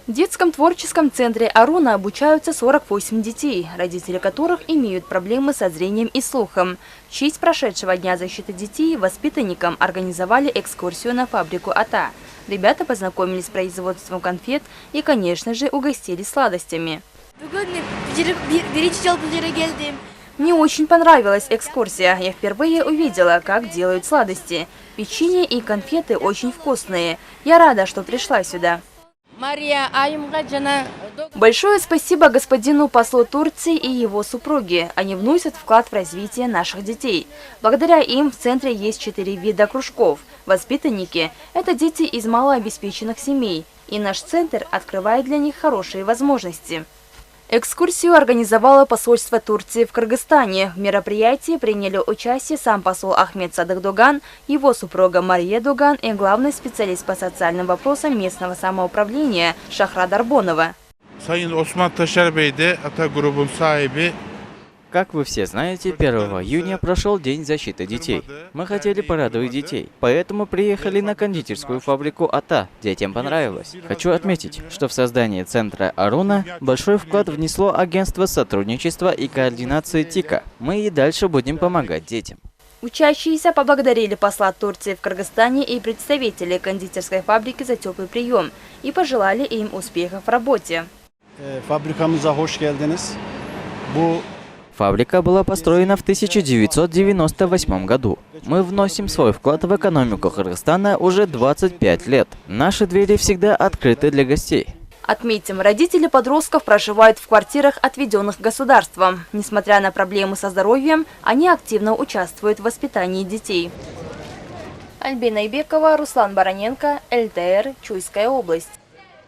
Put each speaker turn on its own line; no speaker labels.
В детском творческом центре «Аруна» обучаются 48 детей, родители которых имеют проблемы со зрением и слухом. В честь прошедшего Дня защиты детей воспитанникам организовали экскурсию на фабрику «Ата». Ребята познакомились с производством конфет и, конечно же, угостились сладостями. Мне очень понравилась экскурсия. Я впервые увидела, как делают сладости. Печенье и конфеты очень вкусные. Я рада, что пришла сюда. Большое спасибо господину послу Турции и его супруге. Они вносят вклад в развитие наших детей. Благодаря им в центре есть 4 вида кружков. Воспитанники – это дети из малообеспеченных семей. И наш центр открывает для них хорошие возможности. Экскурсию организовало посольство Турции в Кыргызстане. В мероприятии приняли участие сам посол Ахмет Садык Доган, его супруга Мария Доган и главный специалист по социальным вопросам местного самоуправления Шахрат Арбонова.
Как вы все знаете, 1 июня прошел День защиты детей. Мы хотели порадовать детей, поэтому приехали на кондитерскую фабрику «Ата». Детям понравилось. Хочу отметить, что в создание центра «Аруна» большой вклад внесло агентство сотрудничества и координации ТИКа. Мы и дальше будем помогать детям.
Учащиеся поблагодарили посла Турции в Кыргызстане и представителей кондитерской фабрики за теплый прием и пожелали им успехов в работе.
Фабрика была построена в 1998 году. Мы вносим свой вклад в экономику Кыргызстана уже 25 лет. Наши двери всегда открыты для гостей.
Отметим, родители подростков проживают в квартирах, отведенных государством. Несмотря на проблемы со здоровьем, они активно участвуют в воспитании детей. Альбина Ибекова, Руслан Бароненко, ЛТР, Чуйская область.